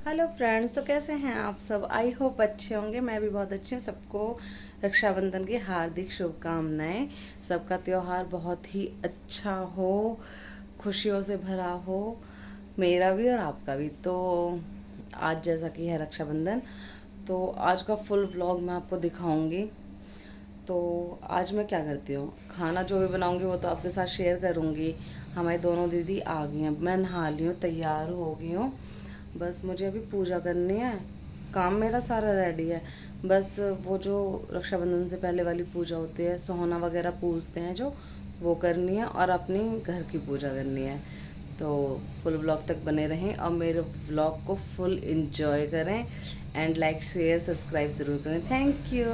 Hello friends, तो कैसे हैं आप सब। आई होप अच्छे होंगे। मैं भी बहुत अच्छी हूँ। सबको रक्षाबंधन की हार्दिक शुभकामनाएं। सबका त्योहार बहुत ही अच्छा हो, खुशियों से भरा हो, मेरा भी और आपका भी। तो आज जैसा कि है रक्षाबंधन, तो आज का फुल व्लॉग मैं आपको दिखाऊंगी। तो आज मैं क्या करती हूँ, खाना जो भी बनाऊंगी वो तो आपके साथ शेयर करूँगी। हमारी दोनों दीदी आ गई हैं, मैं नहा ली हूँ, तैयार हो गई हूँ। बस मुझे अभी पूजा करनी है। काम मेरा सारा रेडी है। बस वो जो रक्षाबंधन से पहले वाली पूजा होती है, सोहना वगैरह पूजते हैं जो, वो करनी है और अपनी घर की पूजा करनी है। तो फुल ब्लॉग तक बने रहें और मेरे ब्लॉग को फुल एंजॉय करें। एंड लाइक शेयर सब्सक्राइब ज़रूर करें। Thank you.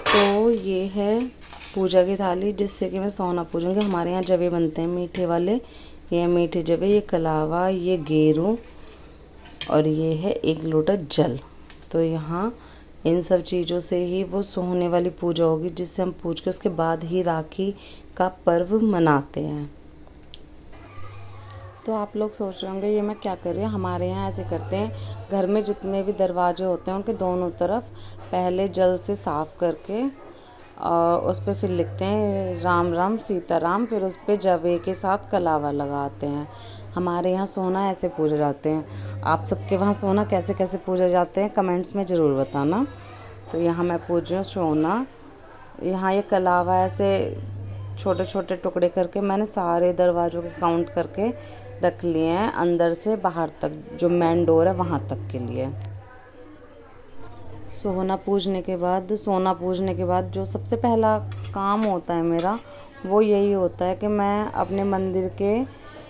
तो ये है पूजा की थाली जिससे कि मैं सोना पूजूंगी। हमारे यहाँ जवे बनते हैं मीठे वाले। ये मीठे जवे, ये कलावा, ये गेरू और ये है एक लोटा जल। तो यहाँ इन सब चीज़ों से ही वो सोने वाली पूजा होगी, जिससे हम पूज के उसके बाद ही राखी का पर्व मनाते हैं। तो आप लोग सोच रहे होंगे ये मैं क्या कर रही हूँ। हमारे यहाँ ऐसे करते हैं, घर में जितने भी दरवाजे होते हैं उनके दोनों तरफ पहले जल से साफ़ करके और उस पर फिर लिखते हैं राम राम सीता राम, फिर उस पर जवे के साथ कलावा लगाते हैं। हमारे यहाँ सोना ऐसे पूजे जाते हैं। आप सबके वहाँ सोना कैसे कैसे पूजे जाते हैं कमेंट्स में ज़रूर बताना। तो यहाँ मैं पूज रही हूँ सोना। यहाँ ये कलावा ऐसे छोटे छोटे टुकड़े करके मैंने सारे दरवाज़ों के काउंट करके रख लिए हैं, अंदर से बाहर तक, जो मेन डोर है वहाँ तक के लिए। सोना पूजने के बाद जो सबसे पहला काम होता है मेरा, वो यही होता है कि मैं अपने मंदिर के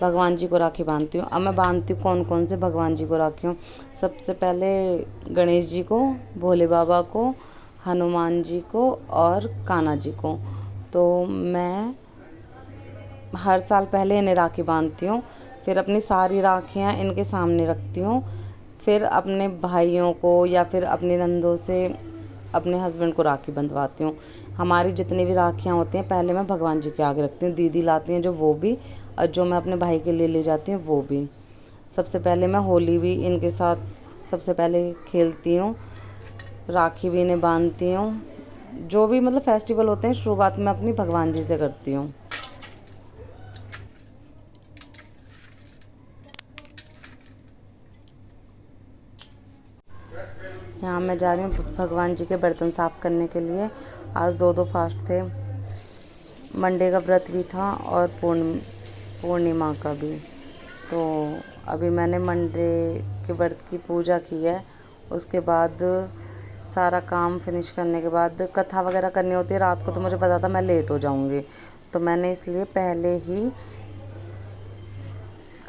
भगवान जी को राखी बांधती हूँ। अब मैं बांधती हूँ कौन कौन से भगवान जी को राखी हूँ। सबसे पहले गणेश जी को, भोले बाबा को, हनुमान जी को और कान्हा जी को। तो मैं हर साल पहले इन्हें राखी बांधती हूँ, फिर अपनी सारी राखियाँ इनके सामने रखती हूँ। फिर अपने भाइयों को या फिर अपनी नंदों से अपने हस्बैंड को राखी बंधवाती हूँ। हमारी जितनी भी राखियाँ होती हैं पहले मैं भगवान जी के आगे रखती हूँ। दीदी लाती हैं जो, वो भी, और जो मैं अपने भाई के लिए ले जाती हूँ वो भी। सबसे पहले मैं होली भी इनके साथ सबसे पहले खेलती हूँ, राखी भी इन्हें बांधती हूँ। जो भी मतलब फेस्टिवल होते हैं शुरुआत में अपनी भगवान जी से करती हूँ। यहाँ मैं जा रही हूँ भगवान जी के बर्तन साफ़ करने के लिए। आज दो फास्ट थे, मंडे का व्रत भी था और पूर्णिमा का भी। तो अभी मैंने मंडे के व्रत की पूजा की है। उसके बाद सारा काम फिनिश करने के बाद कथा वगैरह करनी होती है। रात को तो मुझे पता था मैं लेट हो जाऊँगी, तो मैंने इसलिए पहले ही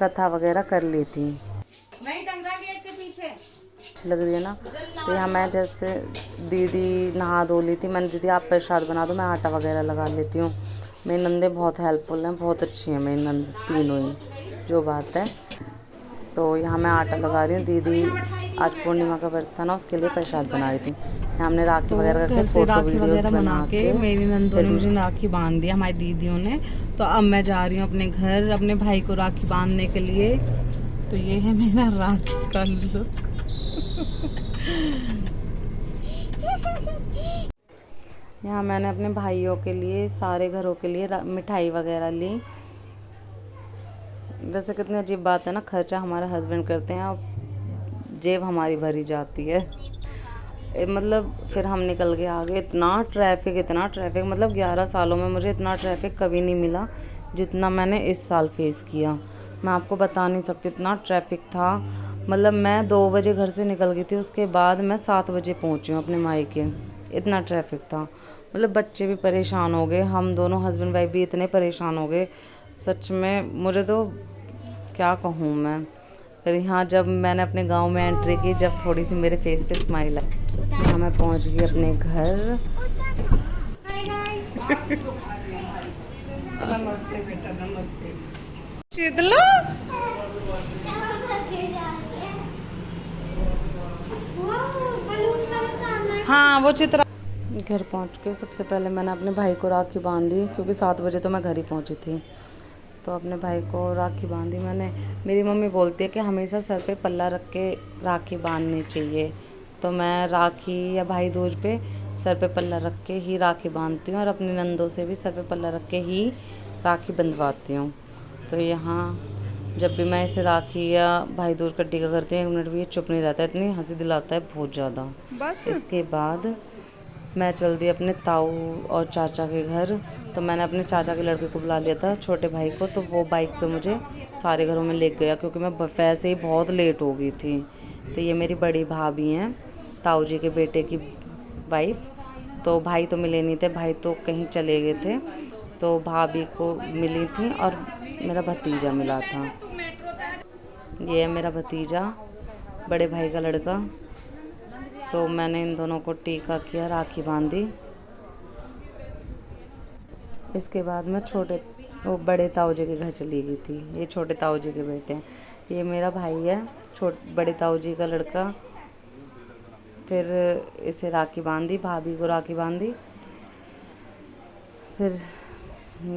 कथा वगैरह कर ली थी। अच्छी लग रही है ना। तो यहाँ मैं जैसे, दीदी नहा धो ली थी, मैंने दीदी आप प्रसाद बना दो, मैं आटा वगैरह लगा लेती हूँ। मेरी नंदे बहुत हेल्पफुल हैं, बहुत अच्छी हैं मेरी नंद तीनों ही, जो बात है। तो यहाँ मैं आटा लगा रही हूँ। दीदी आज पूर्णिमा का व्रत था ना, उसके लिए प्रसाद बना रही थी। यहाँ हमने राखी वगैरह करके फोटो वीडियोस बना के मेरी नंदों ने मुझे राखी बांध दिया, हमारी दीदियों ने। तो अब मैं जा रही हूँ अपने घर अपने भाई को राखी बांधने के लिए। तो ये है मेरा राखी का लुक। यहाँ मैंने अपने भाइयों के लिए, सारे घरों के लिए मिठाई वगैरह ली। वैसे कितनी अजीब बात है ना, खर्चा हमारे हस्बैंड करते हैं और जेब हमारी भरी जाती है। मतलब फिर हम निकल के आ गए। इतना ट्रैफिक, मतलब 11 सालों में मुझे इतना ट्रैफिक कभी नहीं मिला जितना मैंने इस साल फेस किया। मैं आपको बता नहीं सकती, इतना ट्रैफिक था। मतलब मैं 2 बजे घर से निकल गई थी, उसके बाद मैं 7 बजे पहुंची हूँ अपने मायके। इतना ट्रैफिक था। मतलब बच्चे भी परेशान हो गए, हम दोनों हस्बैंड वाइफ भी इतने परेशान हो गए, सच में मुझे तो क्या कहूँ मैं। फिर यहाँ जब मैंने अपने गांव में एंट्री की, जब थोड़ी सी मेरे फेस पे स्माइल आई, यहाँ मैं पहुँच गई अपने घर। नमस्ते बेटा, नमस्ते। शीतला, हाँ वो चित्रा। घर पहुँच के सबसे पहले मैंने अपने भाई को राखी बांधी, क्योंकि 7 बजे तो मैं घर ही पहुँची थी। तो अपने भाई को राखी बांधी मैंने। मेरी मम्मी बोलती है कि हमेशा सर पे पल्ला रख के राखी बांधनी चाहिए, तो मैं राखी या भाई दूज पे सर पे पल्ला रख के ही राखी बांधती हूँ और अपनी नंदों से भी सर पे पल्ला रख के ही राखी बंधवाती हूँ। तो यहाँ जब भी मैं इसे राखी या भाई दूज का टीका करती हूँ 1 मिनट भी ये चुप नहीं रहता है, इतनी हंसी दिलाता है बहुत ज़्यादा। बस इसके बाद मैं चल दी अपने ताऊ और चाचा के घर। तो मैंने अपने चाचा के लड़के को बुला लिया था, छोटे भाई को, तो वो बाइक पे मुझे सारे घरों में ले गया क्योंकि मैं वैसे ही बहुत लेट हो गई थी। तो ये मेरी बड़ी भाभी हैं, ताऊ जी के बेटे की वाइफ। तो भाई तो मिले नहीं थे, भाई तो कहीं चले गए थे, तो भाभी को मिली थी और मेरा भतीजा मिला था। ये है मेरा भतीजा, बड़े भाई का लड़का। तो मैंने इन दोनों को टीका किया, राखी बांधी। इसके बाद मैं वो बड़े ताऊ जी के घर चली गई थी। ये छोटे ताऊ जी के बेटे हैं। ये मेरा भाई है, बड़े ताऊ जी का लड़का। फिर इसे राखी बांधी, भाभी को राखी बांधी। फिर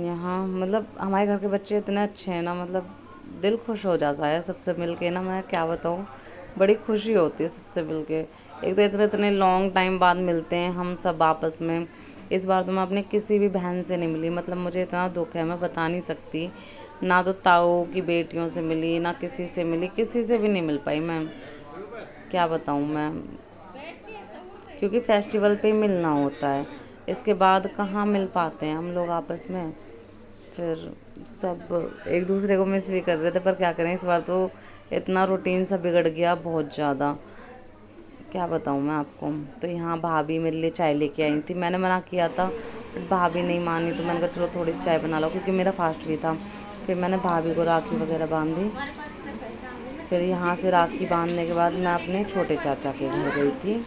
यहाँ मतलब हमारे घर के बच्चे इतने अच्छे हैं ना, मतलब दिल खुश हो जाता है सबसे मिल के ना, मैं क्या बताऊँ, बड़ी खुशी होती है सबसे मिल के। एक तो इतने लॉन्ग टाइम बाद मिलते हैं हम सब आपस में। इस बार तो मैं अपने किसी भी बहन से नहीं मिली, मतलब मुझे इतना दुख है मैं बता नहीं सकती। ना तो ताऊ की बेटियों से मिली, ना किसी से मिली, किसी से भी नहीं मिल पाई मैं, क्या बताऊँ मैं, क्योंकि फेस्टिवल पे मिलना होता है, इसके बाद कहाँ मिल पाते हैं हम लोग आपस में। फिर सब एक दूसरे को मिस भी कर रहे थे, पर क्या करें, इस बार तो इतना रूटीन सा बिगड़ गया बहुत ज़्यादा, क्या बताऊँ मैं आपको। तो यहाँ भाभी मेरे लिए चाय लेके आई थी, मैंने मना किया था बट भाभी नहीं मानी, तो मैंने कहा चलो थोड़ी सी चाय बना लो, क्योंकि मेरा फास्ट भी था। फिर मैंने भाभी को राखी वगैरह बांधी। फिर यहाँ से राखी बांधने के बाद मैं अपने छोटे चाचा के घर गई थी।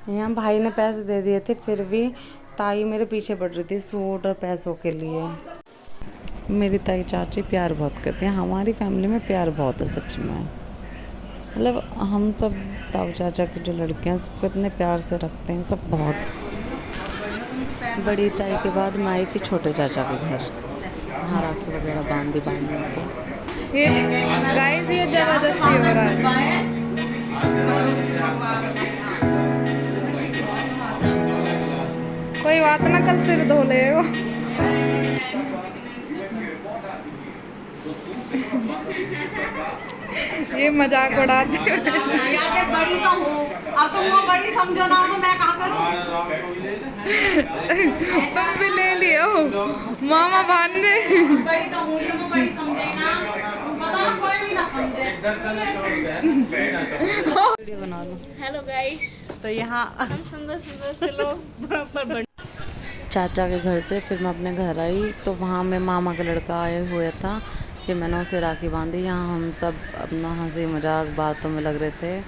यहाँ भाई ने पैसे दे दिए थे, फिर भी ताई मेरे पीछे पड़ रही थी सूट और पैसों के लिए। मेरी ताई चाची प्यार बहुत करती हैं, हमारी फैमिली में प्यार बहुत है सच में। मतलब हम सब ताऊ चाचा की जो लड़के हैं सबको इतने प्यार से रखते हैं सब बहुत। बड़ी ताई के बाद मैं आई थी छोटे चाचा के घर, वहाँ राखी वगैरह बांधी बांधने को। ये गाइस ये जबरदस्ती हो रहा है। कोई बात ना, कल सिर धो ले वो। ये मजाक उड़ाते हैं। यार बड़ी तो हूँ, अब तुम वो बड़ी समझो ना, तो मैं कहाँ करूँ। तुम भी ले लियो, मामा भांजे। बड़ी तो हूँ, ये वो बड़ी समझे ना, पता ना कोई भी ना समझे। वीडियो बना लो। हेलो गाइस, तो यहाँ हम सुंदर सुंदर से लोग चाचा के घर से फिर मैं अपने घर आई, तो वहाँ में मामा का लड़का आया हुआ था, फिर मैंने उसे राखी बांधी। यहाँ हम सब अपना हंसी मजाक बातों में लग रहे थे।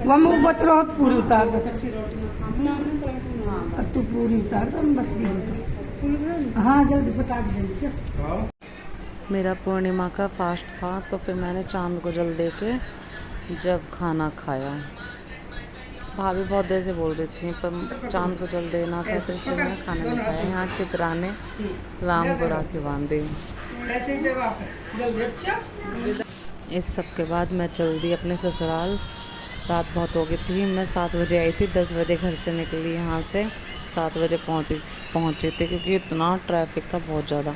वो बच रहा पूरी उतार दो, तू पूरी उतार दो, बच गई। हाँ जल्दी बता दे। मेरा पूर्णिमा का फास्ट था, तो फिर मैंने चांद को जल दे के जब खाना खाया। भाभी बहुत देर से बोल रही थी पर चांद को जल देना था, तो इसलिए मैंने खाना नहीं खाया। यहाँ चित्रा ने राम को राखी बांधी। इस सब के बाद मैं चल दी अपने ससुराल। रात बहुत हो गई थी, मैं 7 बजे आई थी, 10 बजे घर से निकली यहाँ से, 7 बजे पहुँचे थे, क्योंकि इतना ट्रैफिक था बहुत ज़्यादा।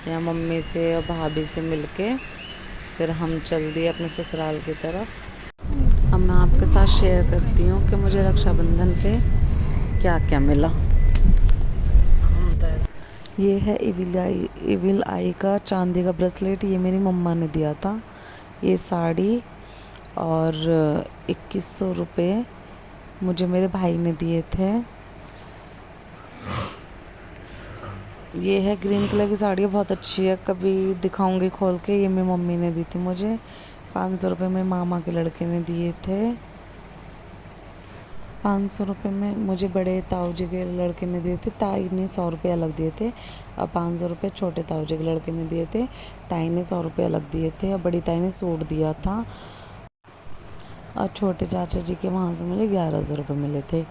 यहाँ मम्मी से और भाभी से मिलके फिर हम चल दिए अपने ससुराल की तरफ। अब मैं आपके साथ शेयर करती हूँ कि मुझे रक्षाबंधन पे क्या क्या मिला। ये है इविल आई का चांदी का ब्रेसलेट, ये मेरी मम्मा ने दिया था। ये साड़ी और 2100 रुपये मुझे मेरे भाई ने दिए थे। ये है ग्रीन कलर की साड़ी, बहुत अच्छी है, कभी दिखाऊंगी खोल के। ये मेरी मम्मी ने दी थी मुझे। 500 रुपये मेरे मामा के लड़के ने दिए थे। 500 रुपये में मुझे बड़े ताऊ जी के लड़के ने दिए थे, ताई ने 100 रुपये अलग दिए थे, और 500 रुपये छोटे ताऊ जी के लड़के ने दिए थे, ताई ने 100 रुपये अलग दिए थे, और बड़ी ताई ने सूट दिया था, और छोटे चाचा जी के वहाँ से मुझे 1100 रुपये मिले थे।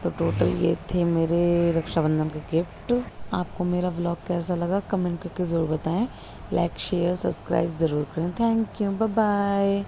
तो टोटल ये थे मेरे रक्षाबंधन के गिफ्ट। आपको मेरा व्लॉग कैसा लगा कमेंट करके ज़रूर बताएं। लाइक शेयर सब्सक्राइब ज़रूर करें। Thank you, bye bye.